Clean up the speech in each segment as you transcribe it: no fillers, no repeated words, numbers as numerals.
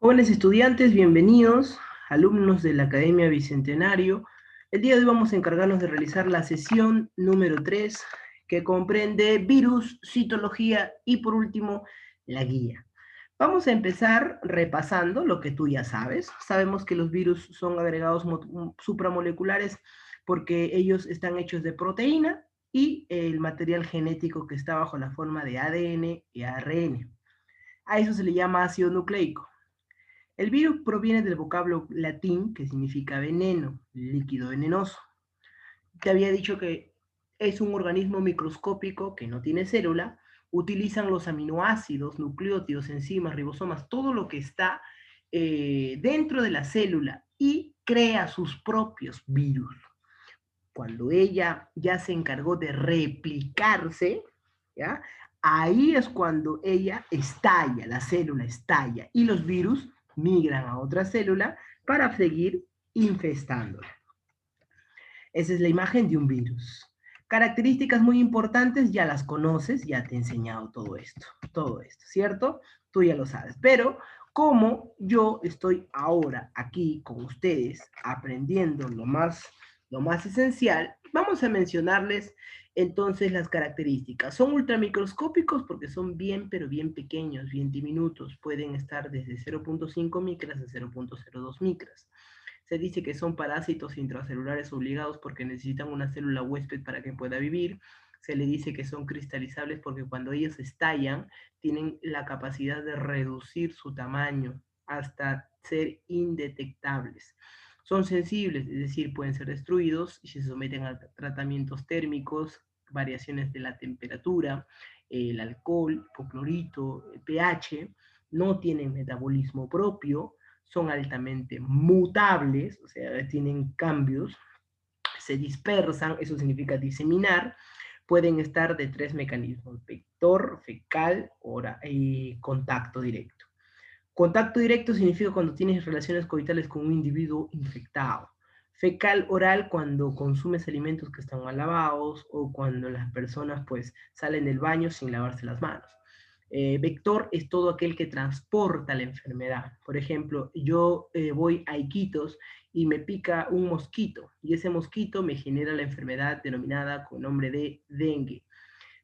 Jóvenes estudiantes, bienvenidos, alumnos de la Academia Bicentenario. El día de hoy vamos a encargarnos de realizar la sesión número 3, que comprende virus, citología y, por último, la guía. Vamos a empezar repasando lo que tú ya sabes. Sabemos que los virus son agregados supramoleculares porque ellos están hechos de proteína y el material genético que está bajo la forma de ADN y ARN. A eso se le llama ácido nucleico. El virus proviene del vocablo latín que significa veneno, líquido venenoso. Te había dicho que es un organismo microscópico que no tiene célula, utilizan los aminoácidos, nucleótidos, enzimas, ribosomas, todo lo que está dentro de la célula y crea sus propios virus. Cuando ella ya se encargó de replicarse, ¿ya? Ahí es cuando ella estalla, la célula estalla, y los virus migran a otra célula para seguir infestándola. Esa es la imagen de un virus. Características muy importantes, ya las conoces, ya te he enseñado todo esto, ¿cierto? Tú ya lo sabes, pero como yo estoy ahora aquí con ustedes aprendiendo lo más esencial, vamos a mencionarles entonces las características. Son ultramicroscópicos porque son bien, pero bien pequeños, bien diminutos. Pueden estar desde 0.5 micras a 0.02 micras. Se dice que son parásitos intracelulares obligados porque necesitan una célula huésped para que pueda vivir. Se le dice que son cristalizables porque cuando ellos estallan tienen la capacidad de reducir su tamaño hasta ser indetectables. Son sensibles, es decir, pueden ser destruidos y se someten a tratamientos térmicos, variaciones de la temperatura, el alcohol, hipoclorito, el pH, no tienen metabolismo propio, son altamente mutables, o sea, tienen cambios, se dispersan, eso significa diseminar, pueden estar de 3 mecanismos: vector, fecal y contacto directo. Contacto directo significa cuando tienes relaciones coitales con un individuo infectado. Fecal oral cuando consumes alimentos que están mal lavados o cuando las personas pues salen del baño sin lavarse las manos. Vector es todo aquel que transporta la enfermedad. Por ejemplo, yo voy a Iquitos y me pica un mosquito y ese mosquito me genera la enfermedad denominada con nombre de dengue.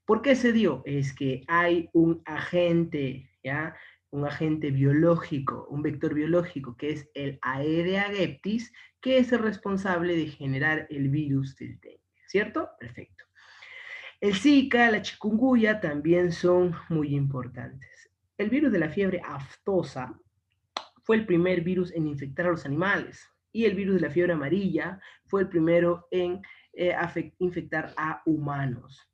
¿Por qué se dio? Es que hay un agente, ¿ya? Un agente biológico, un vector biológico, que es el Aedes aegypti, que es el responsable de generar el virus del dengue, ¿cierto? Perfecto. El Zika, la chikungunya también son muy importantes. El virus de la fiebre aftosa fue el primer virus en infectar a los animales y el virus de la fiebre amarilla fue el primero en infectar a humanos.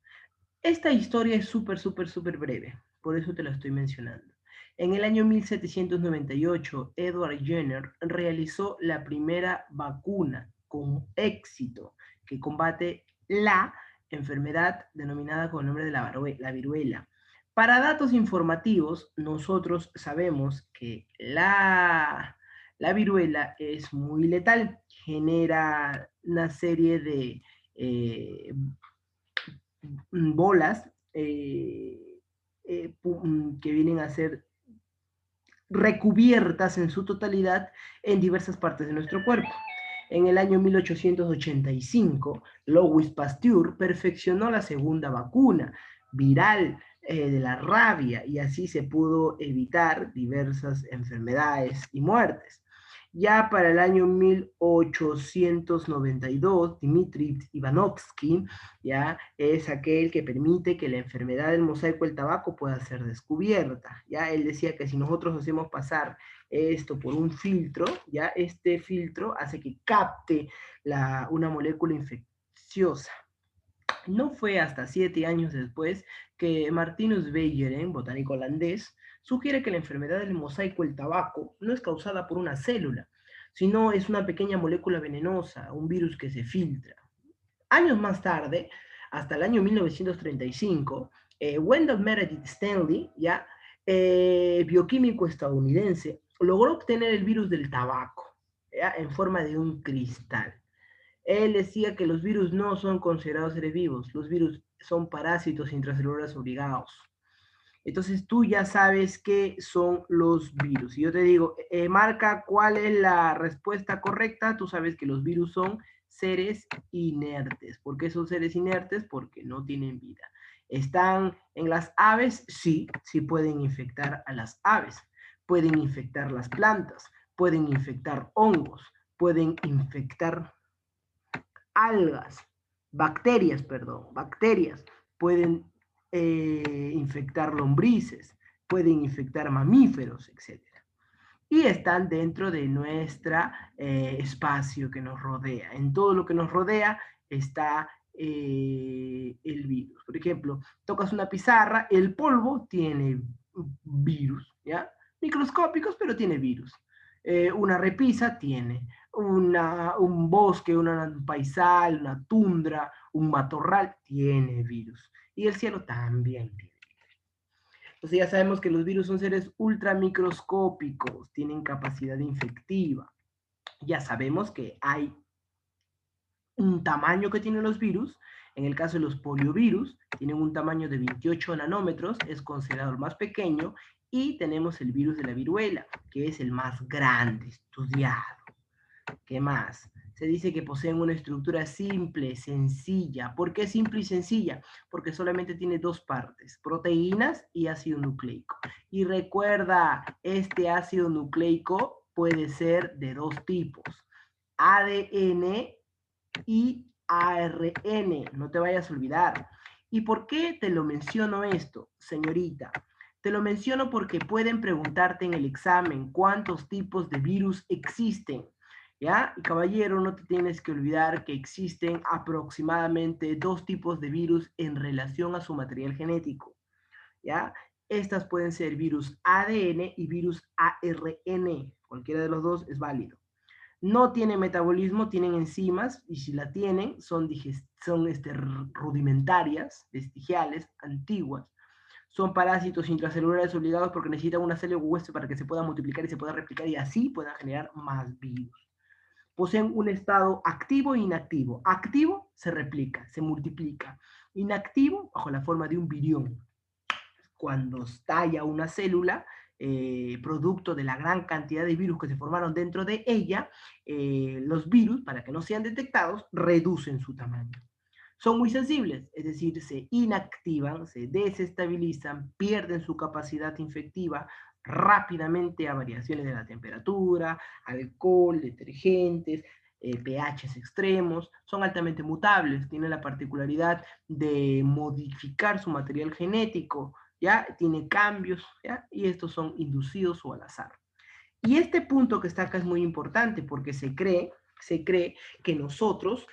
Esta historia es súper breve, por eso te la estoy mencionando. En el año 1798, Edward Jenner realizó la primera vacuna con éxito que combate la enfermedad denominada con el nombre de la viruela. Para datos informativos, nosotros sabemos que la viruela es muy letal, genera una serie de bolas que vienen a ser recubiertas en su totalidad en diversas partes de nuestro cuerpo. En el año 1885, Louis Pasteur perfeccionó la segunda vacuna viral de la rabia y así se pudo evitar diversas enfermedades y muertes. Ya para el año 1892, Dmitry Ivanovsky ya es aquel que permite que la enfermedad del mosaico del tabaco pueda ser descubierta. Ya él decía que si nosotros hacemos pasar esto por un filtro, ya este filtro hace que capte una molécula infecciosa. No fue hasta 7 años después que Martinus Beijeren, botánico holandés, sugiere que la enfermedad del mosaico del tabaco no es causada por una célula, sino es una pequeña molécula venenosa, un virus que se filtra. Años más tarde, hasta el año 1935, Wendell Meredith Stanley, ya, bioquímico estadounidense, logró obtener el virus del tabaco, ya, en forma de un cristal. Él decía que los virus no son considerados seres vivos, los virus son parásitos intracelulares obligados. Entonces tú ya sabes qué son los virus. Y yo te digo, marca cuál es la respuesta correcta, tú sabes que los virus son seres inertes. ¿Por qué son seres inertes? Porque no tienen vida. ¿Están en las aves? Sí, sí pueden infectar a las aves. Pueden infectar las plantas, pueden infectar hongos, pueden infectar algas, bacterias, pueden infectar lombrices, pueden infectar mamíferos, etc. Y están dentro de nuestro espacio que nos rodea. En todo lo que nos rodea está el virus. Por ejemplo, tocas una pizarra, el polvo tiene virus, ¿ya? Microscópicos, pero tiene virus. Una repisa tiene un bosque, un paisal, una tundra, un matorral, tiene virus. Y el cielo también tiene. Entonces ya sabemos que los virus son seres ultramicroscópicos, tienen capacidad infectiva. Ya sabemos que hay un tamaño que tienen los virus. En el caso de los poliovirus, tienen un tamaño de 28 nanómetros, es considerado el más pequeño, y tenemos el virus de la viruela, que es el más grande, estudiado. ¿Qué más? Se dice que poseen una estructura simple, sencilla. ¿Por qué simple y sencilla? Porque solamente tiene dos partes, proteínas y ácido nucleico. Y recuerda, este ácido nucleico puede ser de dos tipos, ADN y ARN, no te vayas a olvidar. ¿Y por qué te lo menciono esto, señorita? Te lo menciono porque pueden preguntarte en el examen cuántos tipos de virus existen. ¿Ya? Y caballero, no te tienes que olvidar que existen aproximadamente dos tipos de virus en relación a su material genético. ¿Ya? Estas pueden ser virus ADN y virus ARN. Cualquiera de los dos es válido. No tienen metabolismo, tienen enzimas, y si la tienen, son rudimentarias, vestigiales, antiguas. Son parásitos intracelulares obligados porque necesitan una célula huésped para que se pueda multiplicar y se pueda replicar y así puedan generar más virus. Poseen un estado activo e inactivo. Activo se replica, se multiplica. Inactivo bajo la forma de un virión. Cuando estalla una célula, producto de la gran cantidad de virus que se formaron dentro de ella, los virus, para que no sean detectados, reducen su tamaño. Son muy sensibles, es decir, se inactivan, se desestabilizan, pierden su capacidad infectiva rápidamente a variaciones de la temperatura, alcohol, detergentes, pHs extremos, son altamente mutables, tienen la particularidad de modificar su material genético, ¿ya? Tiene cambios, ¿ya? Y estos son inducidos o al azar. Y este punto que está acá es muy importante porque se cree que nosotros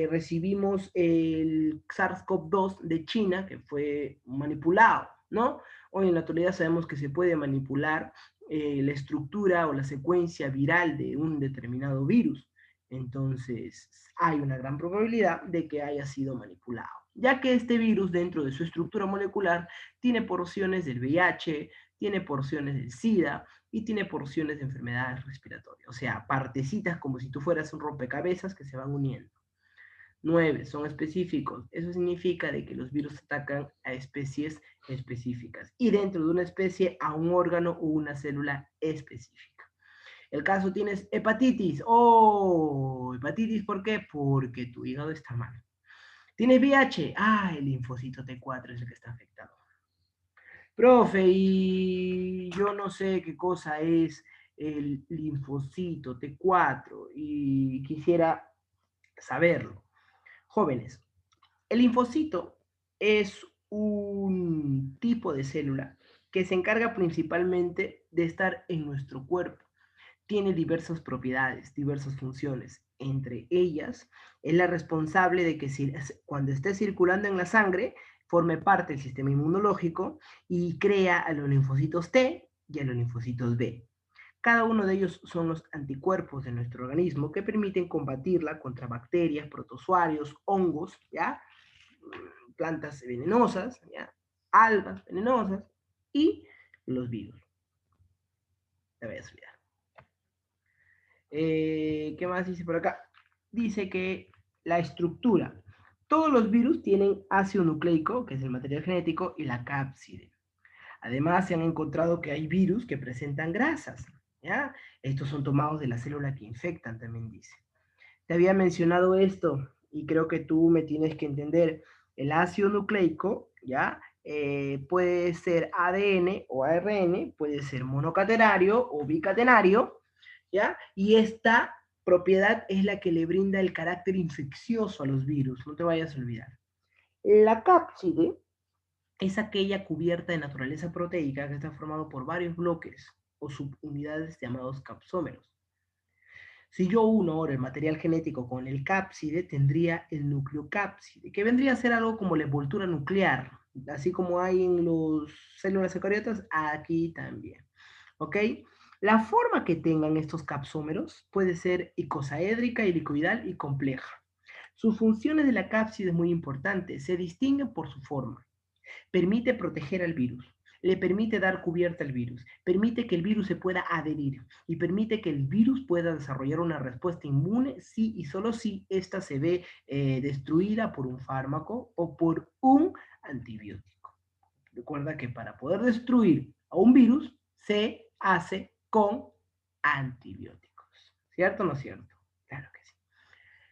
recibimos el SARS-CoV-2 de China, que fue manipulado, ¿no? Hoy en la actualidad sabemos que se puede manipular la estructura o la secuencia viral de un determinado virus. Entonces, hay una gran probabilidad de que haya sido manipulado, ya que este virus dentro de su estructura molecular tiene porciones del VIH, tiene porciones del SIDA, y tiene porciones de enfermedades respiratorias, o sea, partecitas como si tú fueras un rompecabezas que se van uniendo. 9. Son específicos. Eso significa de que los virus atacan a especies específicas y dentro de una especie a un órgano o una célula específica. El caso tienes hepatitis. Oh, hepatitis, ¿por qué? Porque tu hígado está mal. Tienes VIH. Ah, el linfocito T4 es el que está afectado. Profe, y yo no sé qué cosa es el linfocito T4 y quisiera saberlo. Jóvenes, el linfocito es un tipo de célula que se encarga principalmente de estar en nuestro cuerpo. Tiene diversas propiedades, diversas funciones. Entre ellas, es la responsable de que cuando esté circulando en la sangre, forme parte del sistema inmunológico y crea a los linfocitos T y a los linfocitos B. Cada uno de ellos son los anticuerpos de nuestro organismo que permiten combatirla contra bacterias, protozoarios, hongos, ¿ya? Plantas venenosas, ¿ya? Algas venenosas y los virus. Te voy a olvidar. ¿Qué más dice por acá? Dice que la estructura. Todos los virus tienen ácido nucleico, que es el material genético, y la cápside. Además, se han encontrado que hay virus que presentan grasas, ¿ya? Estos son tomados de la célula que infectan, también dice. Te había mencionado esto, y creo que tú me tienes que entender. El ácido nucleico, ¿ya? Puede ser ADN o ARN, puede ser monocatenario o bicatenario, ¿ya? Y esta propiedad es la que le brinda el carácter infeccioso a los virus, no te vayas a olvidar. La cápside es aquella cubierta de naturaleza proteica que está formado por varios bloques o subunidades llamados capsómeros. Si yo uno ahora el material genético con el cápside, tendría el nucleocápside, que vendría a ser algo como la envoltura nuclear, así como hay en las células eucariotas, aquí también. ¿Ok? La forma que tengan estos capsómeros puede ser icosaédrica, helicoidal y compleja. Sus funciones de la cápside es muy importante, se distinguen por su forma. Permite proteger al virus, le permite dar cubierta al virus, permite que el virus se pueda adherir y permite que el virus pueda desarrollar una respuesta inmune si y solo si ésta se ve destruida por un fármaco o por un antibiótico. Recuerda que para poder destruir a un virus se hace con antibióticos. ¿Cierto o no es cierto? Claro que sí.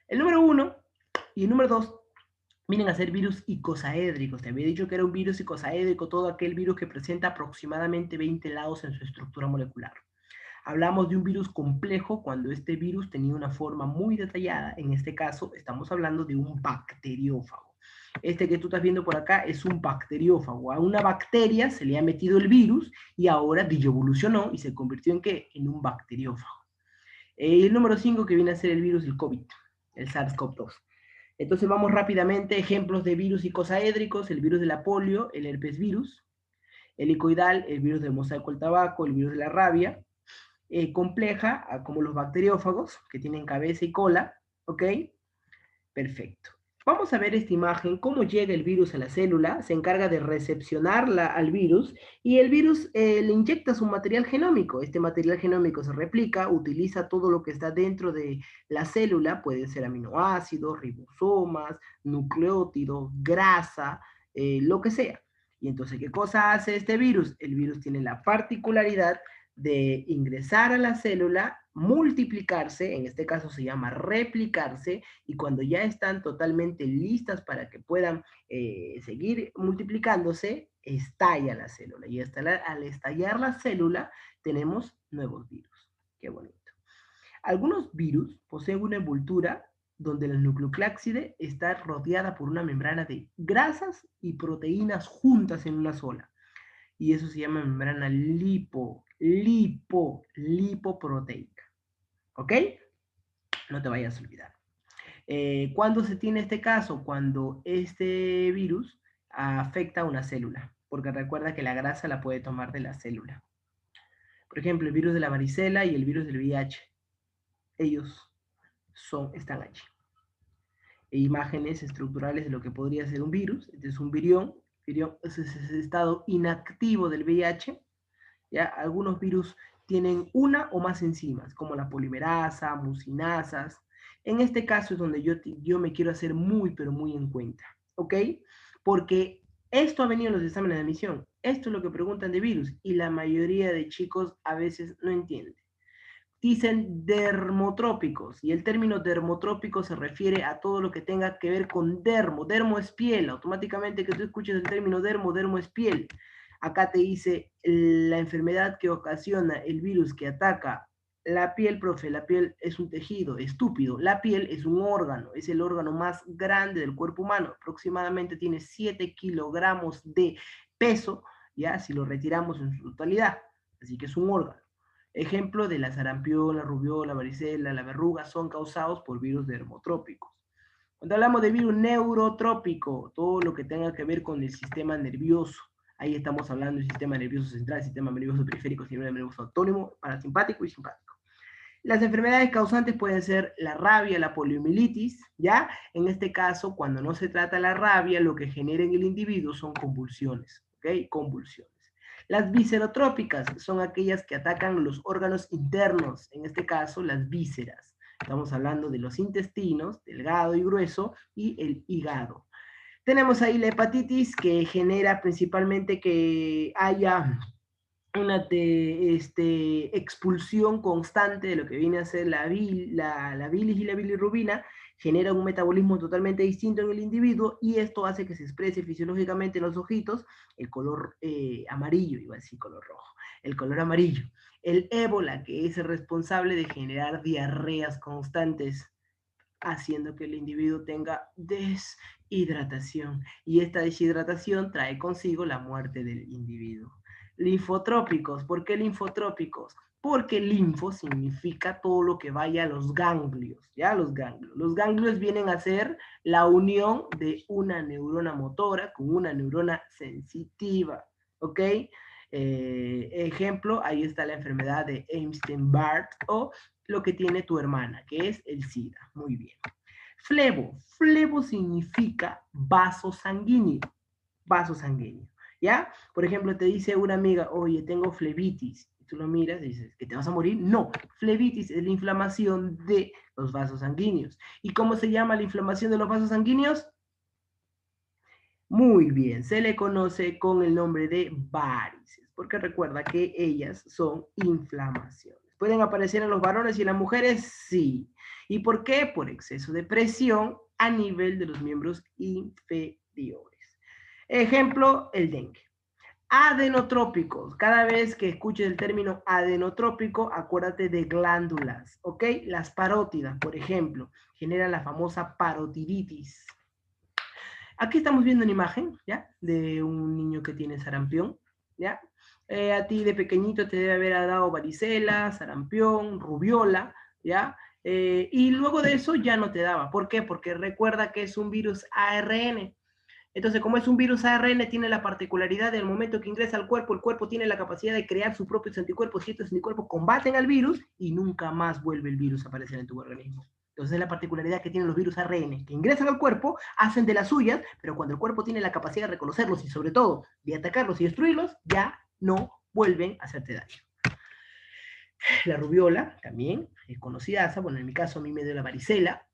El número 1 y el número 2 vienen a ser virus icosaédricos. Te había dicho que era un virus icosaédrico, todo aquel virus que presenta aproximadamente 20 lados en su estructura molecular. Hablamos de un virus complejo cuando este virus tenía una forma muy detallada. En este caso, estamos hablando de un bacteriófago. Este que tú estás viendo por acá es un bacteriófago. A una bacteria se le ha metido el virus y ahora evolucionó y se convirtió en ¿qué? En un bacteriófago. El número 5 que viene a ser el virus del COVID, el SARS-CoV-2. Entonces vamos rápidamente, ejemplos de virus icosaédricos, el virus de la polio, el herpes virus, el helicoidal, el virus del mosaico del tabaco, el virus de la rabia, compleja, como los bacteriófagos, que tienen cabeza y cola, ¿ok? Perfecto. Vamos a ver esta imagen, cómo llega el virus a la célula, se encarga de recepcionarla al virus y el virus le inyecta su material genómico. Este material genómico se replica, utiliza todo lo que está dentro de la célula, puede ser aminoácidos, ribosomas, nucleótidos, grasa, lo que sea. Y entonces, ¿qué cosa hace este virus? El virus tiene la particularidad de ingresar a la célula, multiplicarse, en este caso se llama replicarse, y cuando ya están totalmente listas para que puedan seguir multiplicándose, estalla la célula. Y al estallar la célula, tenemos nuevos virus. Qué bonito. Algunos virus poseen una envoltura donde la nucleoclápside está rodeada por una membrana de grasas y proteínas juntas en una sola. Y eso se llama membrana lipoproteica. ¿Ok? No te vayas a olvidar. ¿Cuándo se tiene este caso? Cuando este virus afecta a una célula, porque recuerda que la grasa la puede tomar de la célula. Por ejemplo, el virus de la varicela y el virus del VIH, ellos están allí. Imágenes estructurales de lo que podría ser un virus. Este es un virión. Virión es ese estado inactivo del VIH. ¿Ya? Algunos virus tienen una o más enzimas, como la polimerasa, mucinasas. En este caso es donde yo me quiero hacer muy, pero muy en cuenta, ¿ok? Porque esto ha venido en los exámenes de admisión. Esto es lo que preguntan de virus y la mayoría de chicos a veces no entiende. Dicen dermotrópicos, y el término dermotrópico se refiere a todo lo que tenga que ver con dermo. Dermo es piel. Automáticamente que tú escuches el término dermo, dermo es piel. Acá te dice la enfermedad que ocasiona el virus que ataca la piel, profe. La piel es un tejido, estúpido. La piel es un órgano, es el órgano más grande del cuerpo humano. Aproximadamente tiene 7 kilogramos de peso, ya si lo retiramos en su totalidad. Así que es un órgano. Ejemplo de la sarampión, la rubiola, varicela, la verruga son causados por virus dermotrópicos. Cuando hablamos de virus neurotrópico, todo lo que tenga que ver con el sistema nervioso, ahí estamos hablando del sistema nervioso central, sistema nervioso periférico, sistema nervioso autónomo, parasimpático y simpático. Las enfermedades causantes pueden ser la rabia, la poliomielitis, ¿ya? En este caso, cuando no se trata la rabia, lo que genera en el individuo son convulsiones, ¿ok? Convulsiones. Las viscerotrópicas son aquellas que atacan los órganos internos, en este caso las vísceras. Estamos hablando de los intestinos, delgado y grueso, y el hígado. Tenemos ahí la hepatitis, que genera principalmente que haya una expulsión constante de lo que viene a ser la bilis y la bilirrubina, genera un metabolismo totalmente distinto en el individuo y esto hace que se exprese fisiológicamente en los ojitos el color amarillo, iba a decir color rojo, el color amarillo. El ébola, que es el responsable de generar diarreas constantes, haciendo que el individuo tenga deshidratación. Y esta deshidratación trae consigo la muerte del individuo. Linfotrópicos. ¿Por qué linfotrópicos? Porque linfo significa todo lo que vaya a los ganglios, ¿ya? Los ganglios. Los ganglios vienen a ser la unión de una neurona motora con una neurona sensitiva, ¿ok? Ejemplo, ahí está la enfermedad de Epstein-Barr o lo que tiene tu hermana, que es el SIDA. Muy bien. Flebo. Flebo significa vaso sanguíneo. Vaso sanguíneo. ¿Ya? Por ejemplo, te dice una amiga, oye, tengo flebitis. Y tú lo miras y dices, ¿que te vas a morir? No. Flebitis es la inflamación de los vasos sanguíneos. ¿Y cómo se llama la inflamación de los vasos sanguíneos? Muy bien, se le conoce con el nombre de varices, porque recuerda que ellas son inflamaciones. ¿Pueden aparecer en los varones y en las mujeres? Sí. ¿Y por qué? Por exceso de presión a nivel de los miembros inferiores. Ejemplo, el dengue. Adenotrópicos. Cada vez que escuches el término adenotrópico, acuérdate de glándulas, ¿ok? Las parótidas, por ejemplo, generan la famosa parotiditis. Aquí estamos viendo una imagen, ¿ya? De un niño que tiene sarampión, ¿ya? A ti de pequeñito te debe haber dado varicela, sarampión, rubiola, ¿ya? Y luego de eso ya no te daba. ¿Por qué? Porque recuerda que es un virus ARN. Entonces, como es un virus ARN, tiene la particularidad del momento que ingresa al cuerpo, el cuerpo tiene la capacidad de crear sus propios anticuerpos y estos anticuerpos combaten al virus y nunca más vuelve el virus a aparecer en tu organismo. Entonces es la particularidad que tienen los virus ARN, que ingresan al cuerpo, hacen de las suyas, pero cuando el cuerpo tiene la capacidad de reconocerlos y sobre todo de atacarlos y destruirlos, ya no vuelven a hacerte daño. La rubiola también es conocida, bueno, en mi caso a mí me dio la varicela,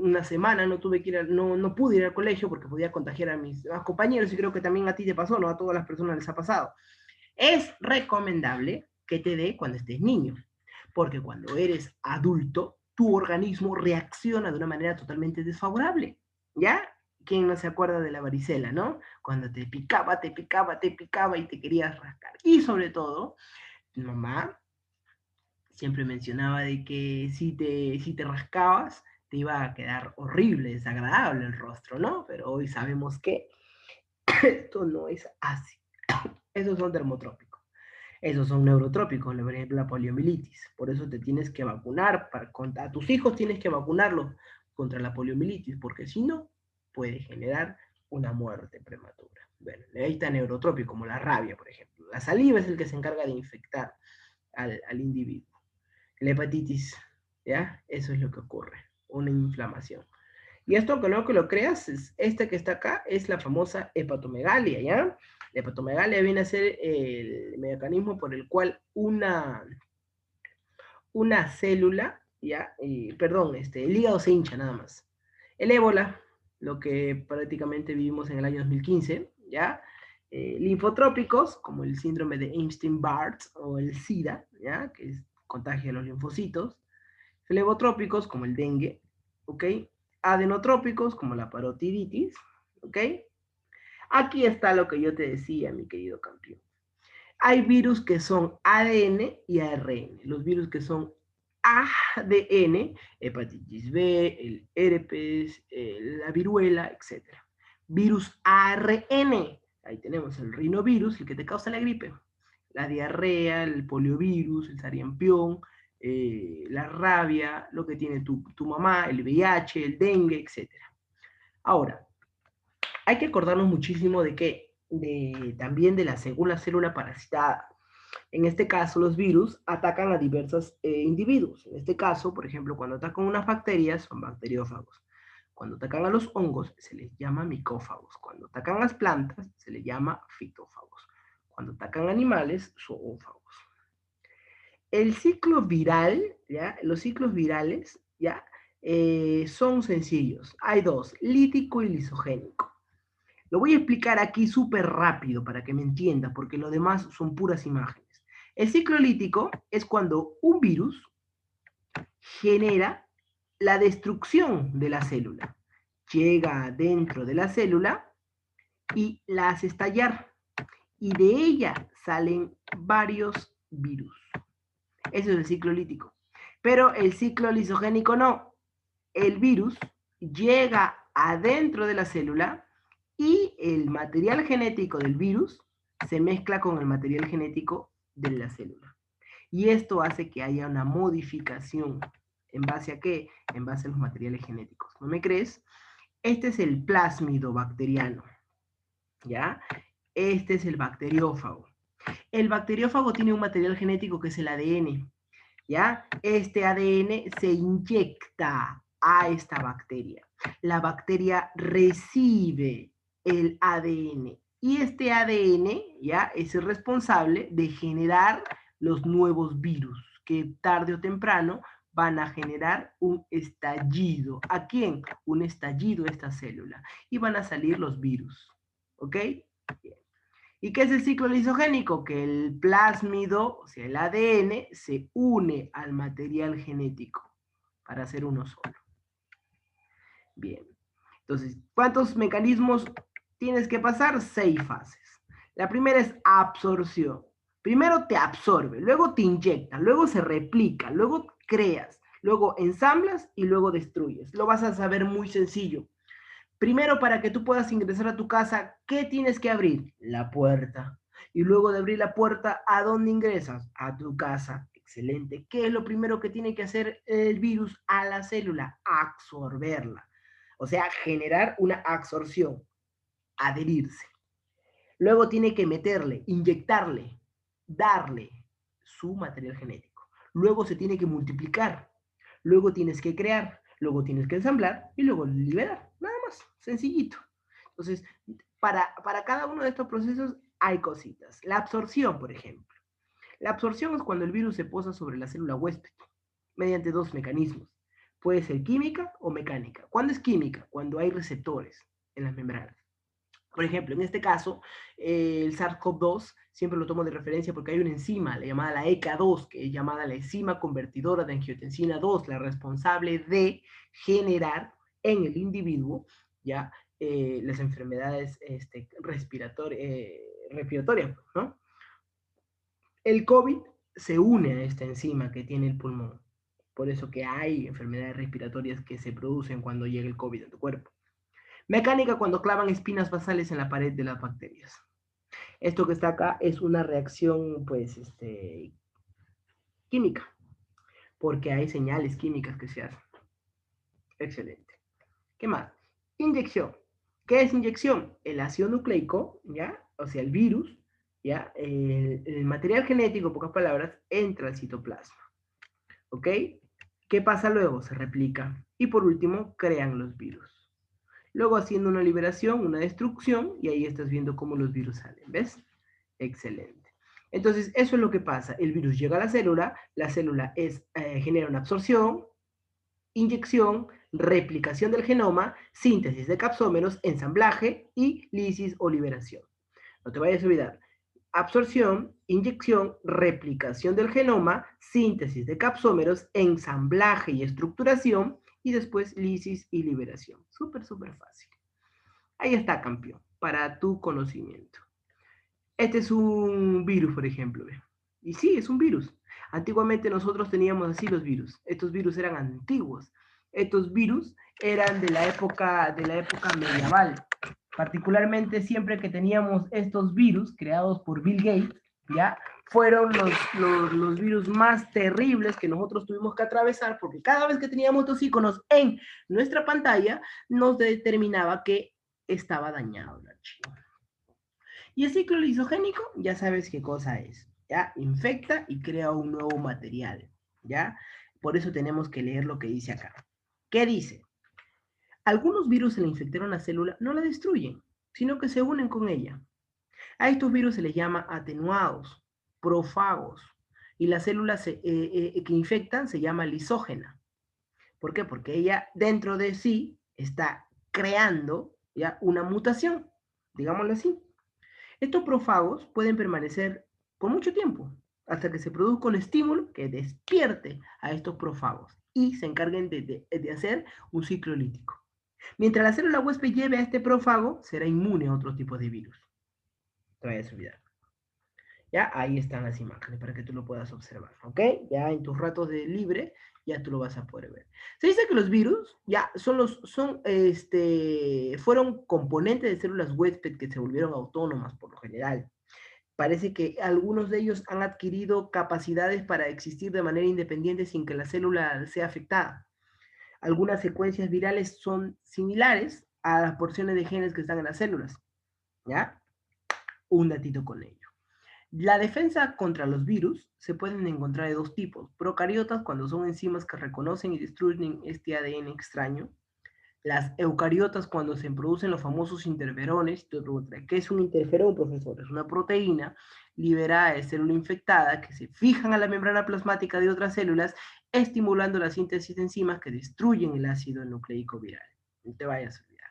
una semana no tuve que ir, no pude ir al colegio porque podía contagiar a mis demás compañeros y creo que también a ti te pasó, ¿no? A todas las personas les ha pasado. Es recomendable que te dé cuando estés niño, porque cuando eres adulto, tu organismo reacciona de una manera totalmente desfavorable, ¿ya? ¿Quién no se acuerda de la varicela, no? Cuando te picaba, te picaba, te picaba y te querías rascar. Y sobre todo, mamá siempre mencionaba de que si te rascabas, te iba a quedar horrible, desagradable el rostro, ¿no? Pero hoy sabemos que esto no es así. Esos son dermotrópicos. Esos son neurotrópicos, por ejemplo, la poliomielitis. Por eso te tienes que vacunar, a tus hijos tienes que vacunarlos contra la poliomielitis, porque si no, puede generar una muerte prematura. Bueno, ahí está neurotrópico, como la rabia, por ejemplo. La saliva es el que se encarga de infectar al individuo. La hepatitis, ¿ya? Eso es lo que ocurre, una inflamación. Y esto, que no que lo creas, este que está acá es la famosa hepatomegalia, ¿ya? La hepatomegalia viene a ser el mecanismo por el cual una célula, ¿ya? Perdón, el hígado se hincha nada más. El ébola, lo que prácticamente vivimos en el año 2015, ¿ya? Linfotrópicos, como el síndrome de Epstein-Barr o el SIDA, ¿ya? Que es contagio de los linfocitos. Flebotrópicos, como el dengue, ¿ok? Adenotrópicos, como la parotiditis, ¿ok? Aquí está lo que yo te decía, mi querido campeón. Hay virus que son ADN y ARN. Los virus que son ADN, hepatitis B, el herpes, la viruela, etc. Virus ARN, ahí tenemos el rinovirus, el que te causa la gripe, la diarrea, el poliovirus, el sarampión, la rabia, lo que tiene tu mamá, el VIH, el dengue, etc. Ahora, hay que acordarnos muchísimo de que también de la segunda célula parasitada. En este caso, los virus atacan a diversos individuos. En este caso, por ejemplo, cuando atacan unas bacterias, son bacteriófagos. Cuando atacan a los hongos, se les llama micófagos. Cuando atacan a las plantas, se les llama fitófagos. Cuando atacan animales, zoófagos. El ciclo viral, ¿ya? Los ciclos virales, ¿ya? Son sencillos. Hay dos, lítico y lisogénico. Lo voy a explicar aquí súper rápido para que me entienda, porque lo demás son puras imágenes. El ciclo lítico es cuando un virus genera la destrucción de la célula. Llega dentro de la célula y la hace estallar. Y de ella salen varios virus. Eso es el ciclo lítico. Pero el ciclo lisogénico no. El virus llega adentro de la célula y el material genético del virus se mezcla con el material genético de la célula. Y esto hace que haya una modificación. ¿En base a qué? En base a los materiales genéticos. ¿No me crees? Este es el plásmido bacteriano. ¿Ya? Este es el bacteriófago. El bacteriófago tiene un material genético que es el ADN. ¿Ya? Este ADN se inyecta a esta bacteria. La bacteria recibe el ADN y este ADN ya es el responsable de generar los nuevos virus que tarde o temprano van a generar un estallido. ¿A quién? Un estallido de esta célula y van a salir los virus. ¿Ok? Bien. ¿Y qué es el ciclo lisogénico? Que el plásmido, o sea, el ADN, se une al material genético para hacer uno solo. Bien. Entonces, ¿cuántos mecanismos tienes que pasar? 6 fases. La primera es absorción. Primero te absorbe, luego te inyecta, luego se replica, luego creas, luego ensamblas y luego destruyes. Lo vas a saber muy sencillo. Primero, para que tú puedas ingresar a tu casa, ¿qué tienes que abrir? La puerta. Y luego de abrir la puerta, ¿a dónde ingresas? A tu casa. Excelente. ¿Qué es lo primero que tiene que hacer el virus a la célula? Absorberla. O sea, generar una absorción, adherirse. Luego tiene que meterle, inyectarle, darle su material genético. Luego se tiene que multiplicar. Luego tienes que crear. Luego tienes que ensamblar y luego liberar. Nada más, sencillito. Entonces, para cada uno de estos procesos hay cositas. La absorción, por ejemplo. La absorción es cuando el virus se posa sobre la célula huésped mediante dos mecanismos. Puede ser química o mecánica. ¿Cuándo es química? Cuando hay receptores en las membranas. Por ejemplo, en este caso, el SARS-CoV-2 siempre lo tomo de referencia porque hay una enzima, la llamada la ECA2, que es llamada la enzima convertidora de angiotensina 2, la responsable de generar en el individuo ya las enfermedades respiratorias, ¿no? El COVID se une a esta enzima que tiene el pulmón. Por eso que hay enfermedades respiratorias que se producen cuando llega el COVID a tu cuerpo. Mecánica cuando clavan espinas basales en la pared de las bacterias. Esto que está acá es una reacción, pues, química, porque hay señales químicas que se hacen. Excelente. ¿Qué más? Inyección. ¿Qué es inyección? El ácido nucleico, ¿ya? O sea, el virus, ¿ya? El material genético, en pocas palabras, entra al citoplasma. ¿Ok? ¿Qué pasa luego? Se replica. Y por último, crean los virus. Luego haciendo una liberación, una destrucción, y ahí estás viendo cómo los virus salen, ¿ves? Excelente. Entonces, eso es lo que pasa. El virus llega a la célula genera una absorción, inyección, replicación del genoma, síntesis de capsómeros, ensamblaje y lisis o liberación. No te vayas a olvidar. Absorción, inyección, replicación del genoma, síntesis de capsómeros, ensamblaje y estructuración, y después lisis y liberación. Súper, súper fácil. Ahí está, campeón, para tu conocimiento. Este es un virus, por ejemplo. Y sí, es un virus. Antiguamente nosotros teníamos así los virus. Estos virus eran antiguos. Estos virus eran de la época medieval. Particularmente siempre que teníamos estos virus creados por Bill Gates, ¿ya? Fueron los virus más terribles que nosotros tuvimos que atravesar, porque cada vez que teníamos estos iconos en nuestra pantalla, nos determinaba que estaba dañado el archivo. Y el ciclo lisogénico, ya sabes qué cosa es, ¿ya? Infecta y crea un nuevo material, ¿ya? Por eso tenemos que leer lo que dice acá. ¿Qué dice? Algunos virus al infectar una célula no la destruyen, sino que se unen con ella. A estos virus se les llama atenuados, profagos, y la célula que infectan se llama lisógena. ¿Por qué? Porque ella dentro de sí está creando ya una mutación. digámoslo así. Estos prófagos pueden permanecer por mucho tiempo, hasta que se produzca un estímulo que despierte a estos prófagos y se encarguen de hacer un ciclo lítico. Mientras la célula huésped lleve a este prófago, será inmune a otros tipos de virus. Te vayas a olvidar. Ya, ahí están las imágenes para que tú lo puedas observar, ¿ok? Ya en tus ratos de libre, ya tú lo vas a poder ver. Se dice que los virus ya fueron componentes de células huésped que se volvieron autónomas por lo general. Parece que algunos de ellos han adquirido capacidades para existir de manera independiente sin que la célula sea afectada. Algunas secuencias virales son similares a las porciones de genes que están en las células, ¿ya? Un datito con ello. La defensa contra los virus se pueden encontrar de dos tipos. Procariotas, cuando son enzimas que reconocen y destruyen este ADN extraño. Las eucariotas, cuando se producen los famosos interferones. ¿Qué es un interferón, profesor? Es una proteína liberada de célula infectada que se fijan a la membrana plasmática de otras células, estimulando la síntesis de enzimas que destruyen el ácido nucleico viral. No te vayas a olvidar.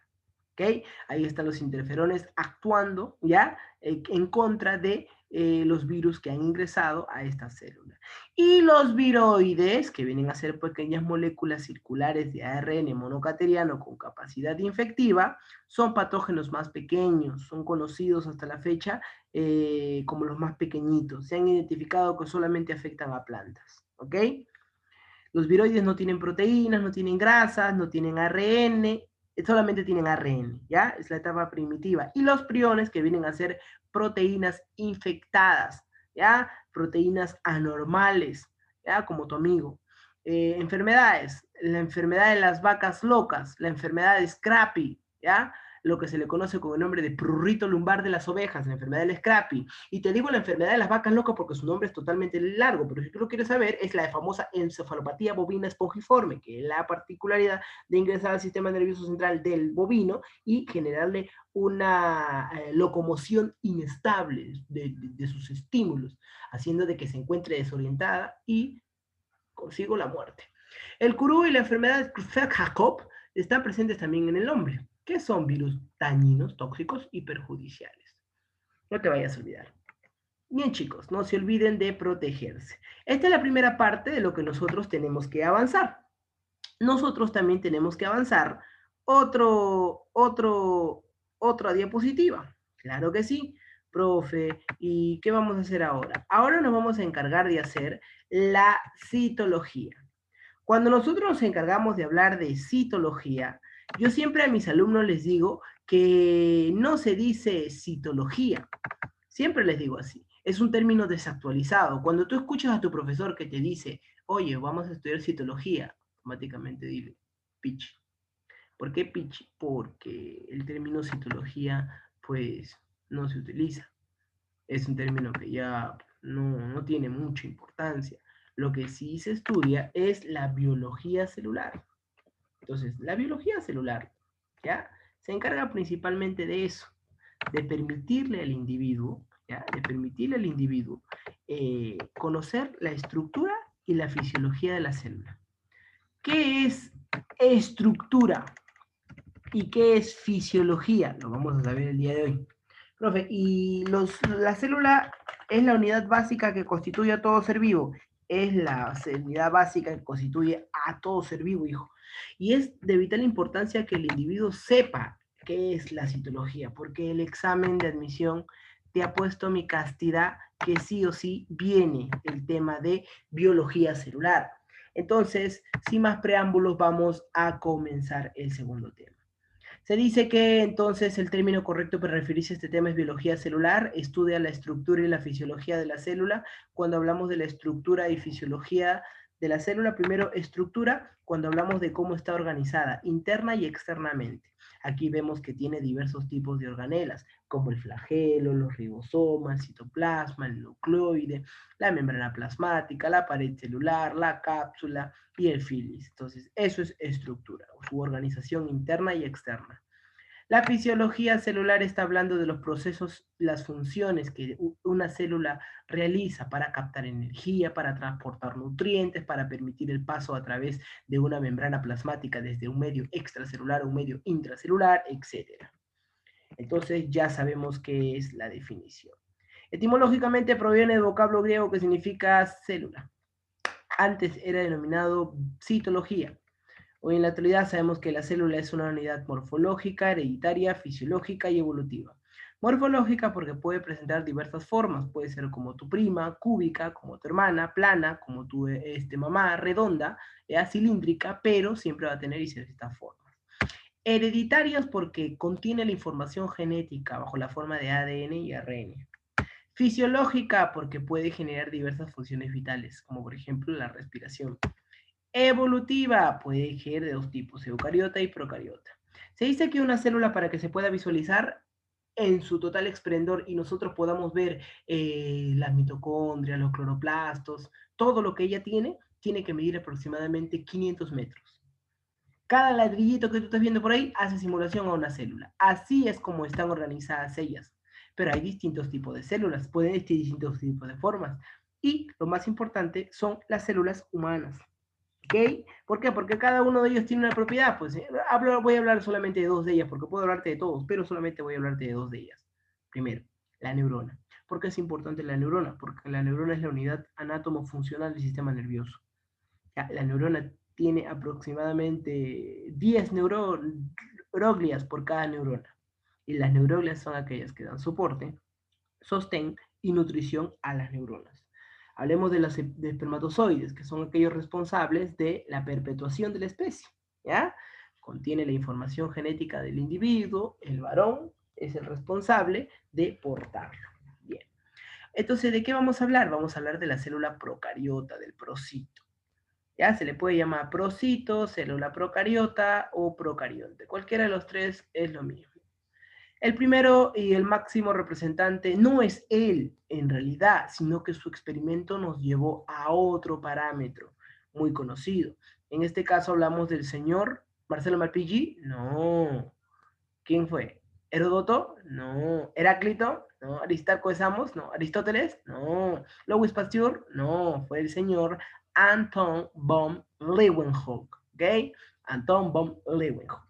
¿Okay? Ahí están los interferones actuando ya en contra de los virus que han ingresado a esta célula. Y los viroides, que vienen a ser pequeñas moléculas circulares de ARN monocateriano con capacidad infectiva, son patógenos más pequeños, son conocidos hasta la fecha como los más pequeñitos. Se han identificado que solamente afectan a plantas. ¿Ok? Los viroides no tienen proteínas, no tienen grasas, no tienen ARN, solamente tienen ARN, ¿ya? Es la etapa primitiva. Y los priones, que vienen a ser proteínas infectadas, ¿ya? Proteínas anormales, ¿ya? Como tu amigo. Enfermedades, la enfermedad de las vacas locas, la enfermedad de Scrappy, ¿ya? Lo que se le conoce con el nombre de prurito lumbar de las ovejas, la enfermedad del Scrappy. Y te digo la enfermedad de las vacas locas porque su nombre es totalmente largo, pero si tú lo quieres saber, es la famosa encefalopatía bovina espongiforme, que es la particularidad de ingresar al sistema nervioso central del bovino y generarle una locomoción inestable de sus estímulos, haciendo de que se encuentre desorientada y consigo la muerte. El curú y la enfermedad de Creutzfeldt-Jakob están presentes también en el hombre, que son virus dañinos, tóxicos y perjudiciales. No te vayas a olvidar. Bien, chicos, no se olviden de protegerse. Esta es la primera parte de lo que nosotros tenemos que avanzar. Nosotros también tenemos que avanzar otra diapositiva. Claro que sí, profe. ¿Y qué vamos a hacer ahora? Ahora nos vamos a encargar de hacer la citología. Cuando nosotros nos encargamos de hablar de citología, yo siempre a mis alumnos les digo que no se dice citología. Siempre les digo así. Es un término desactualizado. Cuando tú escuchas a tu profesor que te dice, oye, vamos a estudiar citología, automáticamente dile, pitch. ¿Por qué pitch? Porque el término citología, pues, no se utiliza. Es un término que ya no tiene mucha importancia. Lo que sí se estudia es la biología celular. Entonces, la biología celular, ¿ya? Se encarga principalmente de eso, de permitirle al individuo, ¿ya? De permitirle al individuo conocer la estructura y la fisiología de la célula. ¿Qué es estructura y qué es fisiología? Lo vamos a saber el día de hoy. Profe, ¿y la célula es la unidad básica que constituye a todo ser vivo? Es la unidad básica que constituye a todo ser vivo, hijo. Y es de vital importancia que el individuo sepa qué es la citología, porque el examen de admisión te ha puesto mi castidad que sí o sí viene el tema de biología celular. Entonces, sin más preámbulos, vamos a comenzar el segundo tema. Se dice que entonces el término correcto para referirse a este tema es biología celular, estudia la estructura y la fisiología de la célula. Cuando hablamos de la estructura y fisiología de la célula, primero estructura, cuando hablamos de cómo está organizada, interna y externamente. Aquí vemos que tiene diversos tipos de organelas, como el flagelo, los ribosomas, el citoplasma, el nucleoide, la membrana plasmática, la pared celular, la cápsula y el filis. Entonces, eso es estructura, su organización interna y externa. La fisiología celular está hablando de los procesos, las funciones que una célula realiza para captar energía, para transportar nutrientes, para permitir el paso a través de una membrana plasmática desde un medio extracelular a un medio intracelular, etc. Entonces ya sabemos qué es la definición. Etimológicamente proviene del vocablo griego que significa célula. Antes era denominado citología. Hoy en la actualidad sabemos que la célula es una unidad morfológica, hereditaria, fisiológica y evolutiva. Morfológica porque puede presentar diversas formas, puede ser como tu prima, cúbica, como tu hermana, plana, como tu mamá, redonda, cilíndrica, pero siempre va a tener ciertas formas. Hereditarias porque contiene la información genética bajo la forma de ADN y ARN. Fisiológica porque puede generar diversas funciones vitales, como por ejemplo la respiración. Evolutiva puede ser de dos tipos, eucariota y procariota. Se dice que una célula, para que se pueda visualizar en su total esplendor y nosotros podamos ver las mitocondrias, los cloroplastos, todo lo que ella tiene que medir aproximadamente 500 metros. Cada ladrillito que tú estás viendo por ahí hace simulación a una célula. Así es como están organizadas ellas. Pero hay distintos tipos de células, pueden existir distintos tipos de formas. Y lo más importante son las células humanas. ¿Ok? ¿Por qué? Porque cada uno de ellos tiene una propiedad. Pues voy a hablar solamente de dos de ellas, porque puedo hablarte de todos, pero solamente voy a hablarte de dos de ellas. Primero, la neurona. ¿Por qué es importante la neurona? Porque la neurona es la unidad anátomo-funcional del sistema nervioso. Ya, la neurona tiene aproximadamente 10 neuroglias por cada neurona. Y las neuroglias son aquellas que dan soporte, sostén y nutrición a las neuronas. Hablemos de los espermatozoides, que son aquellos responsables de la perpetuación de la especie. ¿Ya? Contiene la información genética del individuo, el varón es el responsable de portarlo. Bien. Entonces, ¿de qué vamos a hablar? Vamos a hablar de la célula procariota, del procito. ¿Ya? Se le puede llamar procito, célula procariota o procarionte. Cualquiera de los tres es lo mismo. El primero y el máximo representante no es él en realidad, sino que su experimento nos llevó a otro parámetro muy conocido. En este caso hablamos del señor Marcelo Malpighi. No. ¿Quién fue? ¿Heródoto? No. ¿Heráclito? No. ¿Aristarco de Samos? No. ¿Aristóteles? No. ¿Louis Pasteur? No. Fue el señor Anton von Leeuwenhoek. ¿Ok? Anton von Leeuwenhoek.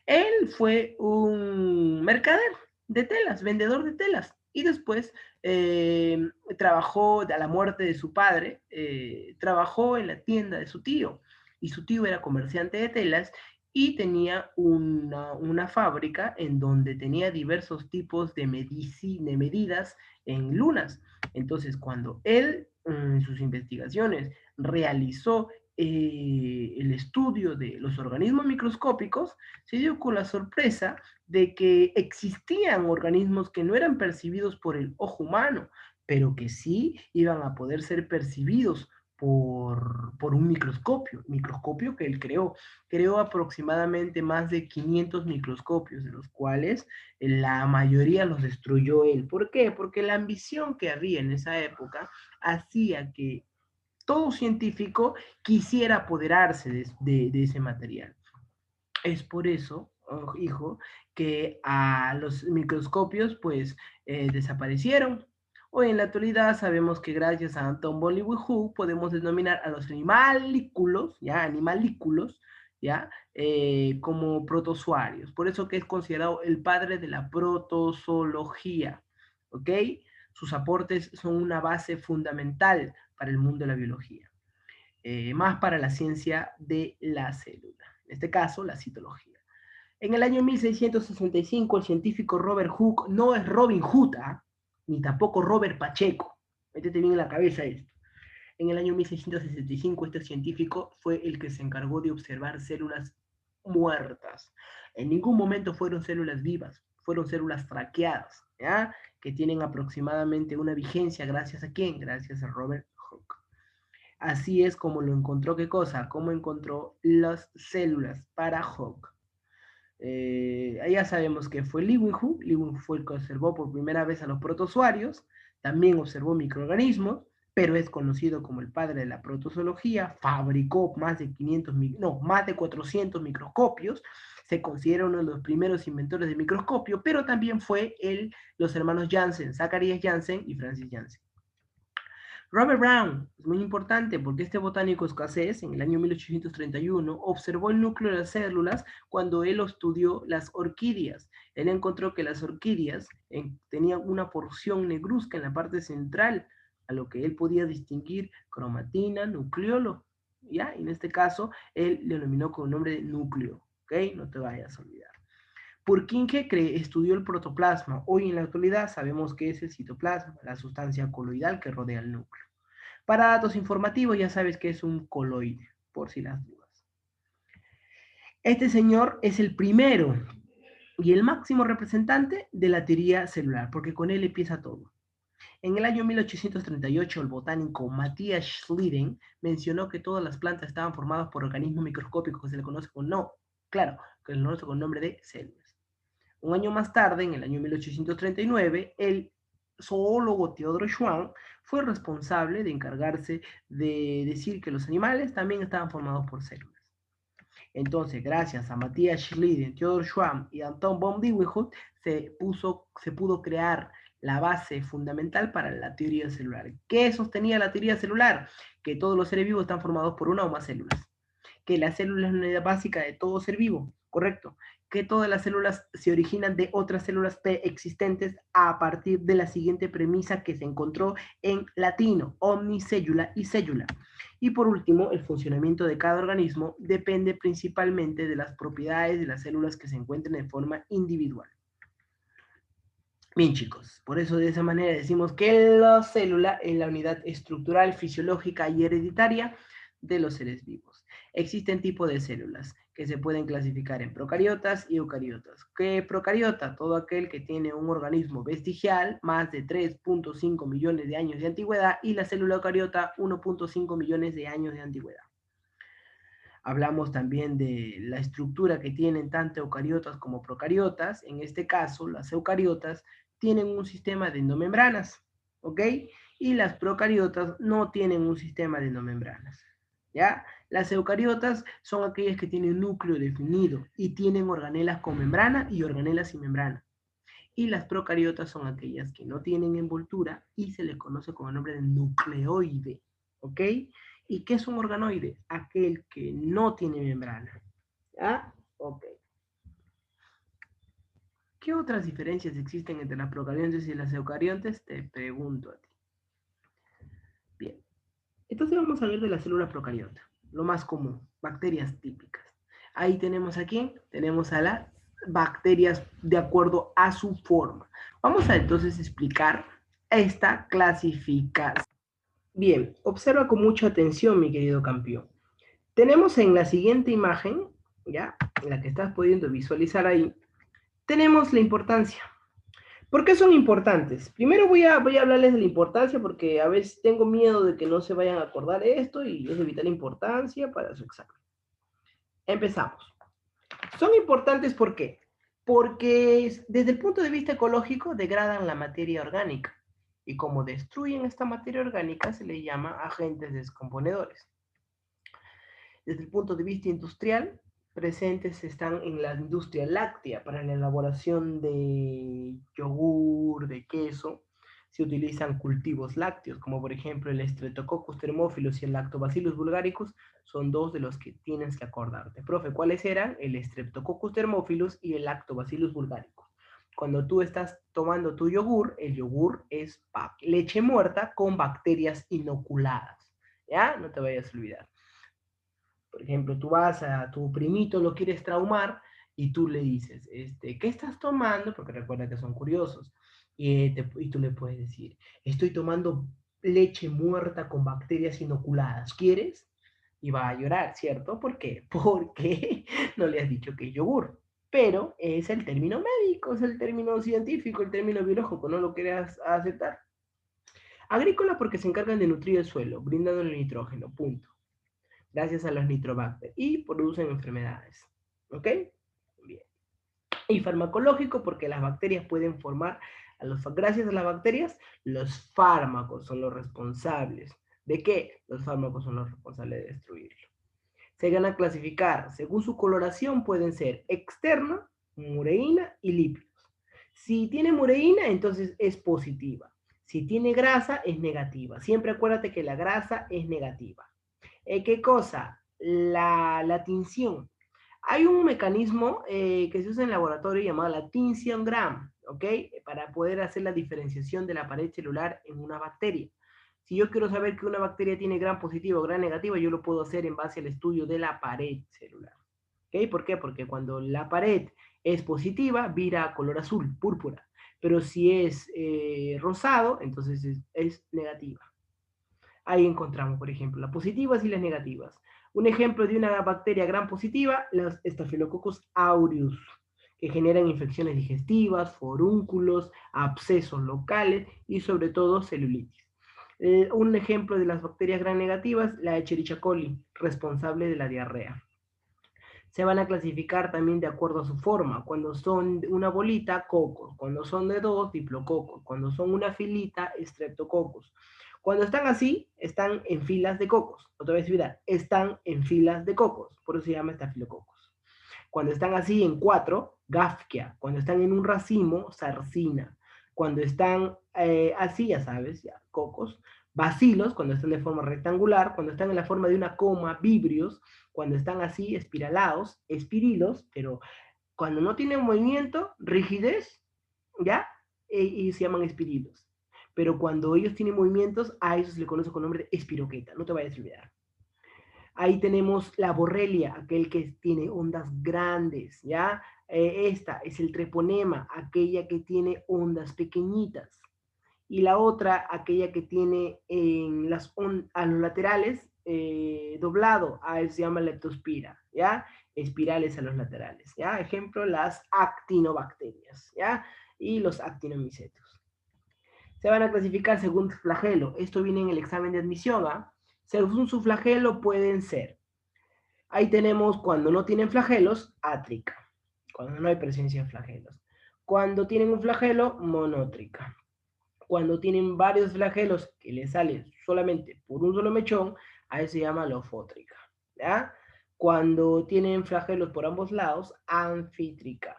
Él fue un mercader de telas, vendedor de telas, y después trabajó a la muerte de su padre, trabajó en la tienda de su tío, y su tío era comerciante de telas y tenía una fábrica en donde tenía diversos tipos de medidas en lunas. Entonces, cuando él, en sus investigaciones, realizó el estudio de los organismos microscópicos, se dio con la sorpresa de que existían organismos que no eran percibidos por el ojo humano, pero que sí iban a poder ser percibidos por un microscopio que él creó. Creó aproximadamente más de 500 microscopios, de los cuales la mayoría los destruyó él. ¿Por qué? Porque la ambición que había en esa época hacía que todo científico quisiera apoderarse de ese material. Es por eso, oh, hijo, que a los microscopios pues desaparecieron. Hoy en la actualidad sabemos que gracias a Anton von Leeuwenhoek podemos denominar a los animalículos, ¿ya? Como protozoarios. Por eso que es considerado el padre de la protozoología, ¿ok? Sus aportes son una base fundamental para el mundo de la biología, más para la ciencia de la célula, en este caso la citología. En el año 1665 el científico Robert Hooke no es Robin Hood, ni tampoco Robert Pacheco, métete bien en la cabeza esto. En el año 1665 este científico fue el que se encargó de observar células muertas. En ningún momento fueron células vivas, fueron células traqueadas, ¿ya? Que tienen aproximadamente una vigencia, ¿gracias a quién? Gracias a Robert Hooke. Así es como lo encontró, ¿qué cosa? Cómo encontró las células para Hooke. Ya sabemos que fue Leeuwenhoek. Leeuwenhoek fue el que observó por primera vez a los protozoarios, también observó microorganismos, pero es conocido como el padre de la protozoología. Fabricó más de 400 microscopios. Se considera uno de los primeros inventores del microscopio, pero también fue los hermanos Janssen, Zacharias Janssen y Francis Janssen. Robert Brown es muy importante porque este botánico escocés, en el año 1831, observó el núcleo de las células cuando él estudió las orquídeas. Él encontró que las orquídeas tenían una porción negruzca en la parte central, a lo que él podía distinguir cromatina, nucleolo. ¿Ya? Y en este caso, él le denominó con el nombre de núcleo. ¿Ok? No te vayas a olvidar. Purkinje estudió el protoplasma. Hoy en la actualidad sabemos que es el citoplasma, la sustancia coloidal que rodea el núcleo. Para datos informativos ya sabes que es un coloide, por si las dudas. Este señor es el primero y el máximo representante de la teoría celular, porque con él empieza todo. En el año 1838, el botánico Matthias Schleiden mencionó que todas las plantas estaban formadas por organismos microscópicos que se le conoce con que se le conoce con el nombre de células. Un año más tarde, en el año 1839, el zoólogo Theodor Schwann fue responsable de encargarse de decir que los animales también estaban formados por células. Entonces, gracias a Matthias Schleiden, Theodor Schwann y Anton von Leeuwenhoek, se pudo crear la base fundamental para la teoría celular. ¿Qué sostenía la teoría celular? Que todos los seres vivos están formados por una o más células. Que la célula es una unidad básica de todo ser vivo, correcto. Que todas las células se originan de otras células preexistentes a partir de la siguiente premisa que se encontró en latino, omnicellula y cellula. Y por último, el funcionamiento de cada organismo depende principalmente de las propiedades de las células que se encuentran de forma individual. Bien, chicos, por eso de esa manera decimos que la célula es la unidad estructural, fisiológica y hereditaria de los seres vivos. Existen tipos de células que se pueden clasificar en procariotas y eucariotas. ¿Qué procariota? Todo aquel que tiene un organismo vestigial, más de 3.5 millones de años de antigüedad, y la célula eucariota, 1.5 millones de años de antigüedad. Hablamos también de la estructura que tienen tanto eucariotas como procariotas. En este caso, las eucariotas tienen un sistema de endomembranas, ¿ok? Y las procariotas no tienen un sistema de endomembranas, ¿ya? Las eucariotas son aquellas que tienen núcleo definido y tienen organelas con membrana y organelas sin membrana. Y las procariotas son aquellas que no tienen envoltura y se les conoce con el nombre de nucleoide, ¿ok? ¿Y qué es un organoide? Aquel que no tiene membrana. ¿Ya? Ok. ¿Qué otras diferencias existen entre las procariontes y las eucariontes? Te pregunto a ti. Bien. Entonces vamos a hablar de la célula procariota. Lo más común, bacterias típicas. Ahí tenemos a quién? Tenemos a las bacterias de acuerdo a su forma. Vamos a entonces explicar esta clasificación. Bien, observa con mucha atención, mi querido campeón. Tenemos en la siguiente imagen, ya, en la que estás pudiendo visualizar ahí, tenemos la importancia. ¿Por qué son importantes? Primero voy a hablarles de la importancia porque a veces tengo miedo de que no se vayan a acordar de esto y es de vital importancia para su examen. Empezamos. Son importantes ¿por qué? Porque desde el punto de vista ecológico degradan la materia orgánica y como destruyen esta materia orgánica se le llama agentes descomponedores. Desde el punto de vista industrial, presentes están en la industria láctea para la elaboración de yogur, de queso. Se utilizan cultivos lácteos, como por ejemplo el Streptococcus thermophilus y el Lactobacillus bulgaricus, son dos de los que tienes que acordarte. Profe, ¿cuáles eran? El Streptococcus thermophilus y el Lactobacillus bulgaricus. Cuando tú estás tomando tu yogur, el yogur es leche muerta con bacterias inoculadas. ¿Ya? No te vayas a olvidar. Por ejemplo, tú vas a tu primito, lo quieres traumar y tú le dices, ¿qué estás tomando? Porque recuerda que son curiosos. Y tú le puedes decir, estoy tomando leche muerta con bacterias inoculadas, ¿quieres? Y va a llorar, ¿cierto? ¿Por qué? Porque no le has dicho que es yogur. Pero es el término médico, es el término científico, el término biológico, no lo quieres aceptar. Agrícola porque se encargan de nutrir el suelo, brindando el nitrógeno, punto. Gracias a los nitrobacter y producen enfermedades. ¿Ok? Bien. Y farmacológico porque las bacterias pueden formar, gracias a las bacterias, los fármacos son los responsables. ¿De qué? Los fármacos son los responsables de destruirlo. Se van a clasificar, según su coloración, pueden ser externa, mureína y lípidos. Si tiene mureína, entonces es positiva. Si tiene grasa, es negativa. Siempre acuérdate que la grasa es negativa. ¿Qué cosa? La tinción. Hay un mecanismo que se usa en el laboratorio llamado la tinción-gram, ¿ok? Para poder hacer la diferenciación de la pared celular en una bacteria. Si yo quiero saber que una bacteria tiene gram positiva o gram negativa, yo lo puedo hacer en base al estudio de la pared celular. ¿Ok? ¿Por qué? Porque cuando la pared es positiva, vira a color azul, púrpura. Pero si es rosado, entonces es negativa. Ahí encontramos, por ejemplo, las positivas y las negativas. Un ejemplo de una bacteria gram positiva, los Staphylococcus aureus, que generan infecciones digestivas, forúnculos, abscesos locales y sobre todo celulitis. Un ejemplo de las bacterias gram negativas, la Escherichia coli, responsable de la diarrea. Se van a clasificar también de acuerdo a su forma. Cuando son una bolita, cocos. Cuando son de dos, diplococos. Cuando son una filita, streptococos. Cuando están así, están en filas de cocos. Otra vez, mira, están en filas de cocos. Por eso se llama estafilococos. Cuando están así en cuatro, Gafkia. Cuando están en un racimo, Sarcina. Cuando están así, ya sabes, ya, cocos. Bacilos, cuando están de forma rectangular. Cuando están en la forma de una coma, vibrios. Cuando están así, espiralados, espirilos, pero cuando no tienen movimiento, rigidez, ¿ya? Y se llaman espirilos. Pero cuando ellos tienen movimientos, a eso se le conoce con el nombre de espiroqueta. No te vayas a olvidar. Ahí tenemos la borrelia, aquel que tiene ondas grandes, ¿ya? Esta es el treponema, aquella que tiene ondas pequeñitas. Y la otra, aquella que tiene en a los laterales doblado, a eso se llama leptospira, ¿ya? Espirales a los laterales, ¿ya? Ejemplo, las actinobacterias, ¿ya? Y los actinomicetos. Se van a clasificar según flagelo. Esto viene en el examen de admisión, ¿ah? Según su flagelo pueden ser. Ahí tenemos cuando no tienen flagelos, átrica. Cuando no hay presencia de flagelos. Cuando tienen un flagelo, monótrica. Cuando tienen varios flagelos que le salen solamente por un solo mechón, a eso se llama lofótrica, ¿ya? Cuando tienen flagelos por ambos lados, anfítrica.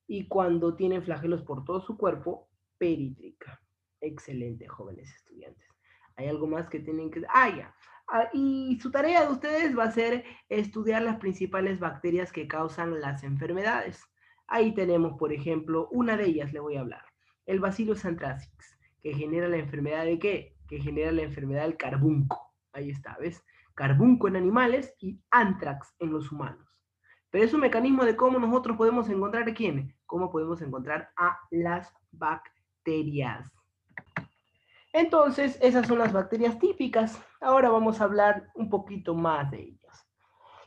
Y cuando tienen flagelos por todo su cuerpo, perítrica. Excelente, jóvenes estudiantes. ¿Hay algo más que tienen que...? Ya. Y su tarea de ustedes va a ser estudiar las principales bacterias que causan las enfermedades. Ahí tenemos, por ejemplo, una de ellas le voy a hablar. El Bacillus anthracis, que genera la enfermedad de ¿qué? Que genera la enfermedad del carbunco. Ahí está, ¿ves? Carbunco en animales y anthrax en los humanos. Pero es un mecanismo de cómo nosotros podemos encontrar a quién, cómo podemos encontrar a las bacterias. Entonces, esas son las bacterias típicas. Ahora vamos a hablar un poquito más de ellas.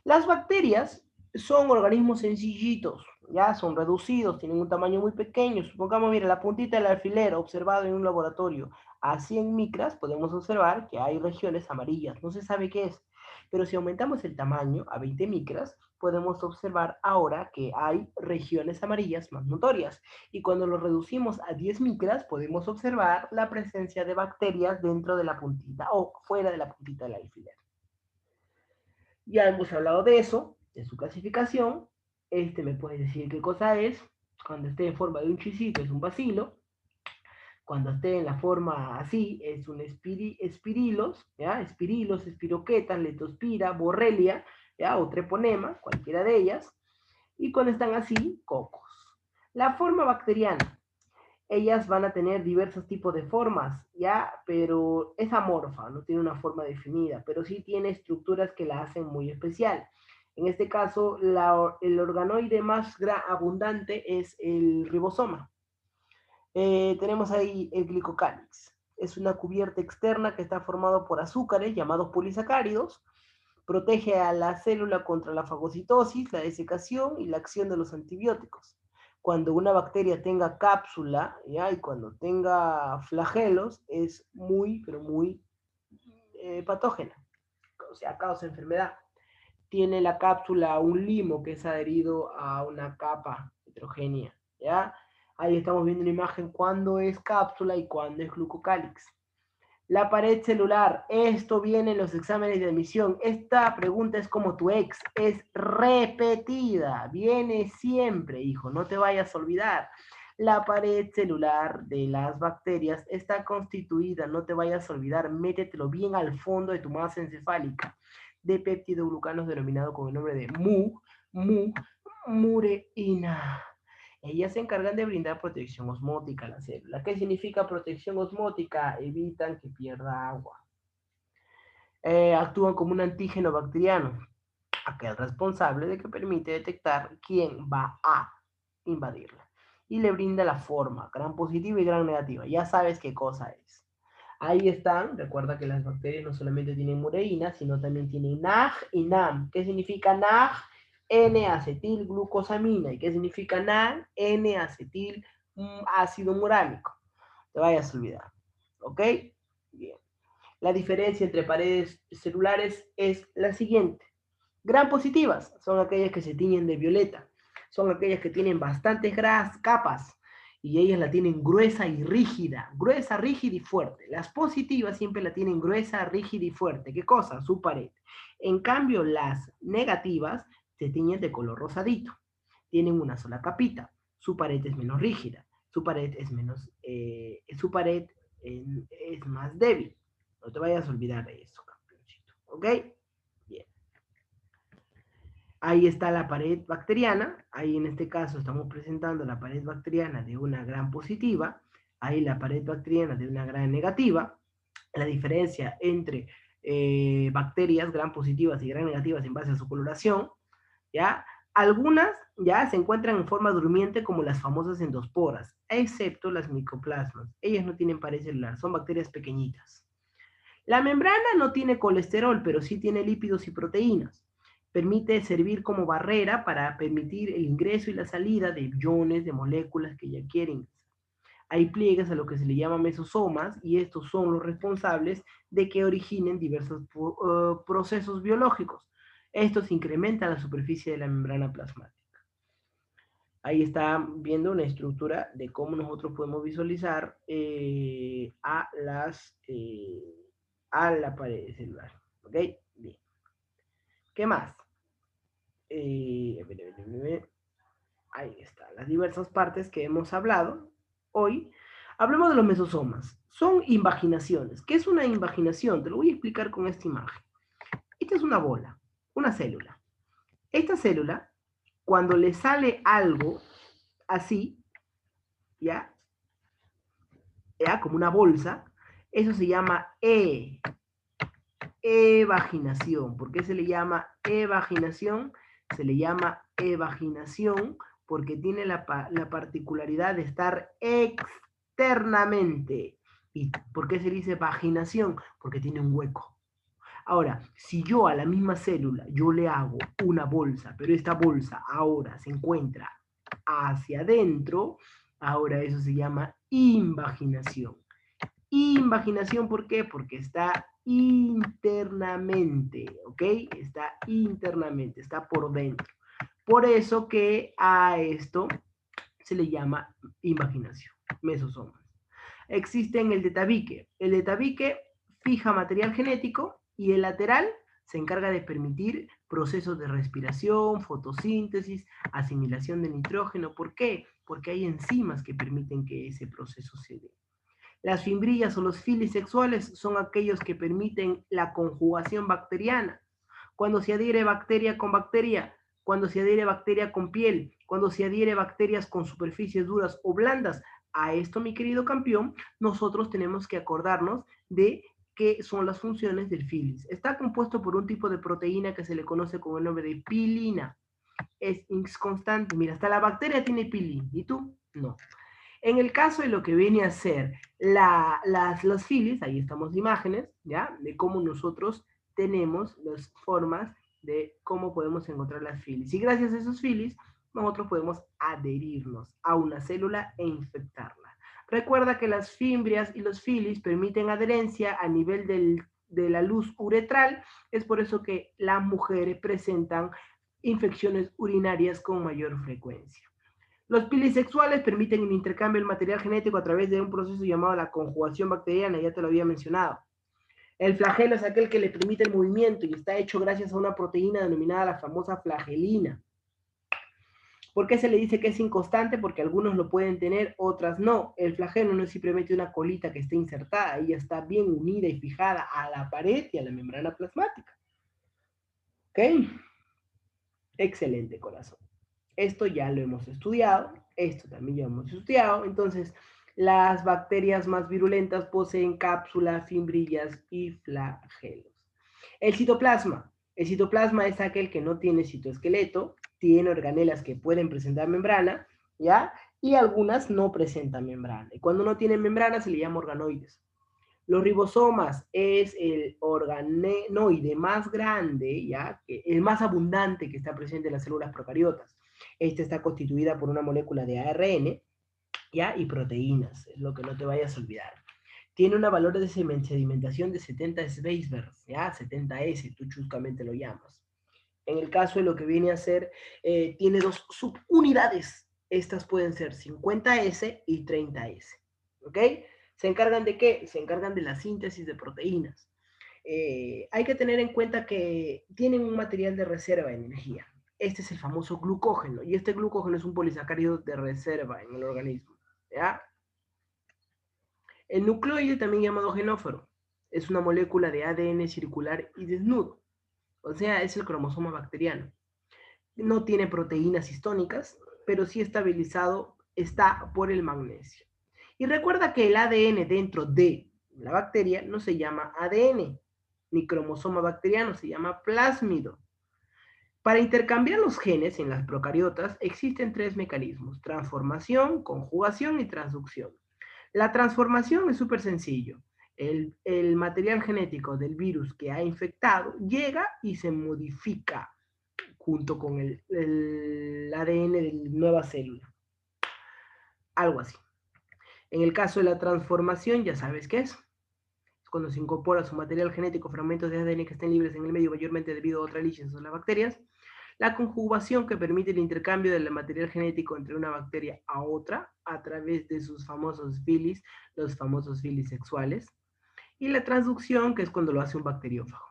Las bacterias son organismos sencillitos, ya son reducidos, tienen un tamaño muy pequeño. Supongamos, mira, la puntita del alfiler observado en un laboratorio a 100 micras, podemos observar que hay regiones amarillas. No se sabe qué es, pero si aumentamos el tamaño a 20 micras, podemos observar ahora que hay regiones amarillas más notorias. Y cuando lo reducimos a 10 micras, podemos observar la presencia de bacterias dentro de la puntita o fuera de la puntita del alfiler. Ya hemos hablado de eso, de su clasificación. Me puede decir qué cosa es. Cuando esté en forma de un chisito es un bacilo. Cuando esté en la forma así es un espirilos, ¿ya? Espirilos, espiroquetas, letospira, borrelia, ¿ya? O treponema, cualquiera de ellas. Y cuando están así, cocos. La forma bacteriana. Ellas van a tener diversos tipos de formas, ¿ya? Pero es amorfa, no tiene una forma definida, pero sí tiene estructuras que la hacen muy especial. En este caso, el organoide más abundante es el ribosoma. Tenemos ahí el glicocálix. Es una cubierta externa que está formado por azúcares llamados polisacáridos. Protege a la célula contra la fagocitosis, la desecación y la acción de los antibióticos. Cuando una bacteria tenga cápsula, ¿ya? Y cuando tenga flagelos, es muy, pero muy patógena, o sea, causa enfermedad. Tiene la cápsula un limo que es adherido a una capa heterogénea, ¿ya? Ahí estamos viendo una imagen cuando es cápsula y cuando es glucocálix. La pared celular, esto viene en los exámenes de admisión. Esta pregunta es como tu ex, es repetida, viene siempre, hijo, no te vayas a olvidar. La pared celular de las bacterias está constituida, no te vayas a olvidar, métetelo bien al fondo de tu masa encefálica, de peptidoglucanos denominado con el nombre de mureína. Ellas se encargan de brindar protección osmótica a la célula. ¿Qué significa protección osmótica? Evitan que pierda agua. Actúan como un antígeno bacteriano, aquel responsable de que permite detectar quién va a invadirla. Y le brinda la forma, gran positiva y gran negativa. Ya sabes qué cosa es. Ahí están, recuerda que las bacterias no solamente tienen mureína, sino también tienen NAG y NAM. ¿Qué significa NAG? N-acetilglucosamina. ¿Y qué significa NAM? N-acetil ácido murámico. Te vayas a olvidar. ¿Ok? Bien. La diferencia entre paredes celulares es la siguiente. Gram positivas son aquellas que se tiñen de violeta, son aquellas que tienen bastantes capas y ellas la tienen gruesa y rígida, gruesa, rígida y fuerte. Las positivas siempre la tienen gruesa, rígida y fuerte. ¿Qué cosa? Su pared. En cambio, las negativas se tiñen de color rosadito, tienen una sola capita, su pared es menos rígida, su pared es menos, su pared es más débil. No te vayas a olvidar de eso, campeoncito. ¿Ok? Bien. Ahí está la pared bacteriana, ahí en este caso estamos presentando la pared bacteriana de una gran positiva, ahí la pared bacteriana de una gran negativa, la diferencia entre bacterias gran positivas y gran negativas en base a su coloración, ¿ya? Algunas ya se encuentran en forma durmiente como las famosas endosporas, excepto las micoplasmas. Ellas no tienen pared celular, son bacterias pequeñitas. La membrana no tiene colesterol, pero sí tiene lípidos y proteínas. Permite servir como barrera para permitir el ingreso y la salida de iones, de moléculas que ya quieren. Hay pliegues a lo que se le llama mesosomas y estos son los responsables de que originen diversos procesos biológicos. Estos incrementan la superficie de la membrana plasmática. Ahí está viendo una estructura de cómo nosotros podemos visualizar a la pared celular. ¿Ok? Bien. ¿Qué más? Ahí está. Las diversas partes que hemos hablado hoy. Hablemos de los mesosomas. Son invaginaciones. ¿Qué es una invaginación? Te lo voy a explicar con esta imagen. Esta es una bola, una célula. Esta célula, cuando le sale algo así, ¿ya? Como una bolsa, eso se llama evaginación. ¿Por qué se le llama evaginación? Se le llama evaginación porque tiene la particularidad de estar externamente. ¿Y por qué se dice vaginación? Porque tiene un hueco. Ahora, si yo a la misma célula yo le hago una bolsa, pero esta bolsa ahora se encuentra hacia adentro, ahora eso se llama invaginación. Invaginación, ¿por qué? Porque está internamente, ¿ok? Está internamente, está por dentro. Por eso que a esto se le llama invaginación, mesosomas. Existe en el de tabique. El de tabique fija material genético y el lateral se encarga de permitir procesos de respiración, fotosíntesis, asimilación de nitrógeno. ¿Por qué? Porque hay enzimas que permiten que ese proceso se dé. Las fimbrillas o los filis sexuales son aquellos que permiten la conjugación bacteriana. Cuando se adhiere bacteria con bacteria, cuando se adhiere bacteria con piel, cuando se adhiere bacterias con superficies duras o blandas. A esto, mi querido campeón, nosotros tenemos que acordarnos de qué son las funciones del filis. Está compuesto por un tipo de proteína que se le conoce con el nombre de pilina. Es inconstante. Mira, hasta la bacteria tiene pilina. ¿Y tú? No. En el caso de lo que viene a ser las filis, ahí estamos imágenes, ¿ya? De cómo nosotros tenemos las formas de cómo podemos encontrar las filis. Y gracias a esos filis, nosotros podemos adherirnos a una célula e infectarla. Recuerda que las fimbrias y los filis permiten adherencia a nivel de la luz uretral. Es por eso que las mujeres presentan infecciones urinarias con mayor frecuencia. Los pilisexuales permiten el intercambio del material genético a través de un proceso llamado la conjugación bacteriana, ya te lo había mencionado. El flagelo es aquel que le permite el movimiento y está hecho gracias a una proteína denominada la famosa flagelina. ¿Por qué se le dice que es inconstante? Porque algunos lo pueden tener, otras no. El flagelo no es simplemente una colita que está insertada, ella está bien unida y fijada a la pared y a la membrana plasmática. ¿Ok? Excelente, corazón. Esto ya lo hemos estudiado, esto también ya hemos estudiado. Entonces, las bacterias más virulentas poseen cápsula, fibrillas y flagelos. El citoplasma. El citoplasma es aquel que no tiene citoesqueleto, tiene organelas que pueden presentar membrana, ¿ya? Y algunas no presentan membrana. Y cuando no tienen membrana se le llama organoides. Los ribosomas es el organoide más grande, ¿ya? El más abundante que está presente en las células procariotas. Esta está constituida por una molécula de ARN, ¿ya? Y proteínas, es lo que no te vayas a olvidar. Tiene una valor de sedimentación de 70 Weisberg, ¿ya? 70S, tú chuscamente lo llamas. En el caso de lo que viene a ser, tiene dos subunidades. Estas pueden ser 50S y 30S, ¿ok? ¿Se encargan de qué? Se encargan de la síntesis de proteínas. Hay que tener en cuenta que tienen un material de reserva de energía. Este es el famoso glucógeno, y este glucógeno es un polisacárido de reserva en el organismo, ¿ya? El nucleoide, también llamado genóforo, es una molécula de ADN circular y desnudo, o sea, es el cromosoma bacteriano. No tiene proteínas histónicas, pero sí estabilizado está por el magnesio. Y recuerda que el ADN dentro de la bacteria no se llama ADN, ni cromosoma bacteriano, se llama plásmido. Para intercambiar los genes en las procariotas existen tres mecanismos: transformación, conjugación y transducción. La transformación es súper sencillo. El material genético del virus que ha infectado llega y se modifica junto con el ADN de la nueva célula. Algo así. En el caso de la transformación, ya sabes qué es. Es cuando se incorpora su material genético, fragmentos de ADN que estén libres en el medio, mayormente debido a otra lichens o las bacterias. La conjugación, que permite el intercambio del material genético entre una bacteria a otra a través de sus famosos filis, los famosos filis sexuales. Y la transducción, que es cuando lo hace un bacteriófago.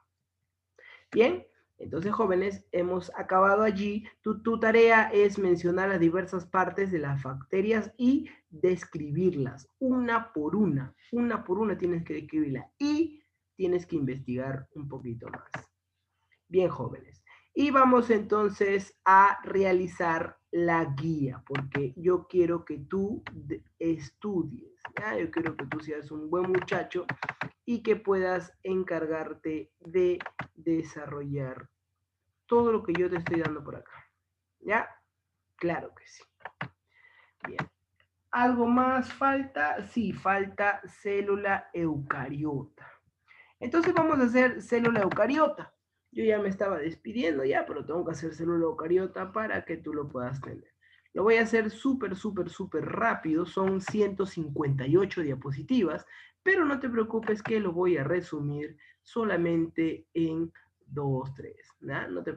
Bien, entonces, jóvenes, hemos acabado allí. Tu tarea es mencionar las diversas partes de las bacterias y describirlas una por una. Una por una tienes que describirla y tienes que investigar un poquito más. Bien, jóvenes. Y vamos entonces a realizar la guía, porque yo quiero que tú estudies, ¿ya? Yo quiero que tú seas un buen muchacho y que puedas encargarte de desarrollar todo lo que yo te estoy dando por acá. ¿Ya? Claro que sí. Bien. ¿Algo más falta? Sí, falta célula eucariota. Entonces vamos a hacer célula eucariota. Yo ya me estaba despidiendo ya, pero tengo que hacer célula eucariota para que tú lo puedas tener. Lo voy a hacer súper rápido. Son 158 diapositivas, pero no te preocupes que lo voy a resumir solamente en 2, 3. ¿no? No te